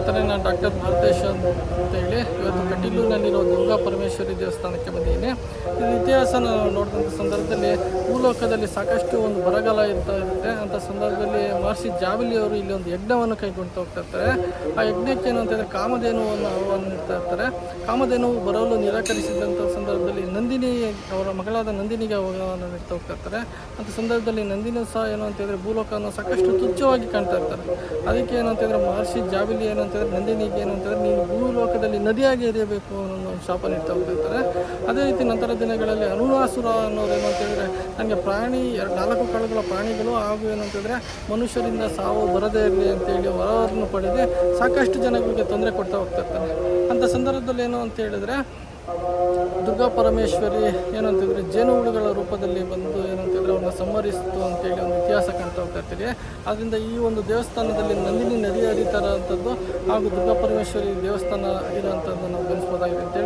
ಸ್ನೇಹಿತರೆ, ನಾನು ಡಾಕ್ಟರ್ ಮಾರುತೇಶ್ ಅಂತೇಳಿ ಇವತ್ತು ಕಟೀಲೂರಿನಲ್ಲಿರೋ ದುರ್ಗಾ ಪರಮೇಶ್ವರಿ ದೇವಸ್ಥಾನಕ್ಕೆ ಬಂದಿದ್ದೀನಿ. ಇದು ಇತಿಹಾಸನ ನೋಡಿದಂಥ ಸಂದರ್ಭದಲ್ಲಿ ಭೂಲೋಕದಲ್ಲಿ ಸಾಕಷ್ಟು ಒಂದು ಬರಗಾಲ ಇರುತ್ತೆ. ಅಂಥ ಸಂದರ್ಭದಲ್ಲಿ ಮಹರ್ಷಿ ಜಾಬಲಿ ಅವರು ಇಲ್ಲಿ ಒಂದು ಯಜ್ಞವನ್ನು ಕೈಗೊಳ್ತಾ ಹೋಗ್ತಾ ಇರ್ತಾರೆ. ಆ ಯಜ್ಞಕ್ಕೆ ಏನು ಅಂತಂದರೆ ಕಾಮಧೇನುವನ್ನು ಆಹ್ವಾನಿಸ್ತಾ ಇರ್ತಾರೆ. ಕಾಮಧೇನು ಬರಲು ನಿರಾಕರಿಸಿದಂಥ ಸಂದರ್ಭದಲ್ಲಿ ನಂದಿನಿ ಅವರ ಮಗಳಾದ ನಂದಿನಿಗೆ ಆಹ್ವಾನ ನೀಡ್ತಾ ಹೋಗ್ತಾ ಇರ್ತಾರೆ. ಅಂಥ ಸಂದರ್ಭದಲ್ಲಿ ನಂದಿನಿ ಸಹ ಏನು ಅಂತಂದರೆ ಭೂಲೋಕವನ್ನು ಸಾಕಷ್ಟು ತುಚ್ಛವಾಗಿ ಕಾಣ್ತಾ ಇರ್ತಾರೆ. ಅದಕ್ಕೆ ಏನಂತಂದರೆ ಮಹರ್ಷಿ ಜಾಬಲಿ ಏನಂತಂದರೆ ನಂದಿನಿಗೆ ಏನಂತಂದರೆ ನೀನು ಭೂಲೋಕದಲ್ಲಿ ನದಿಯಾಗಿ ಎರಿಯಬೇಕು ಅನ್ನೋ ಶಾಪ ನೀಡ್ತಾ ಹೋಗ್ತಾ ಇರ್ತಾರೆ. ಅದೇ ರೀತಿ ನಂತರ ದಿನಗಳಲ್ಲಿ ಅನುರಾಸುರ ಅನ್ನೋರು ಏನು ಅಂತಂದರೆ ನನಗೆ ನಾಲ್ಕು ಕಾಳುಗಳ ಪ್ರಾಣಿಗಳು ಹಾಗೂ ಏನಂತಂದರೆ ಮನುಷ್ಯರಿಂದ ಸಾವು ಬರದೇ ಇರಲಿ ಅಂತೇಳಿ ವರವನ್ನು ಪಡೆದು ಸಾಕಷ್ಟು ಜನಗಳಿಗೆ ತೊಂದರೆ ಕೊಡ್ತಾ ಹೋಗ್ತಾ ಇರ್ತಾರೆ. ಅಂಥ ಸಂದರ್ಭದಲ್ಲಿ ಏನು ಅಂತ ಹೇಳಿದರೆ ದುರ್ಗಾ ಪರಮೇಶ್ವರಿ ಏನಂತಂದರೆ ಜೇನುಹುಳುಗಳ ರೂಪದಲ್ಲಿ ಬಂದು ಏನಂತಂದರೆ ಅವ್ರನ್ನ ಸಂಹರಿಸ್ತು ಅಂತೇಳಿ ಒಂದು ಇತಿಹಾಸ ಕಾಣ್ತಾ ಹೋಗ್ತಾ ಇರ್ತೀವಿ. ಆದ್ದರಿಂದ ಈ ಒಂದು ದೇವಸ್ಥಾನದಲ್ಲಿ ನಂದಿನಿ ನದಿ ಹರಿತಾ ಇರೋಂಥದ್ದು ಹಾಗೂ ದುರ್ಗಾ ಪರಮೇಶ್ವರಿ ದೇವಸ್ಥಾನ ಇರೋಂಥದ್ದು ನಾವು ಗಮನಿಸ್ಬೋದಾಗಿದೆ ಅಂತೇಳಿ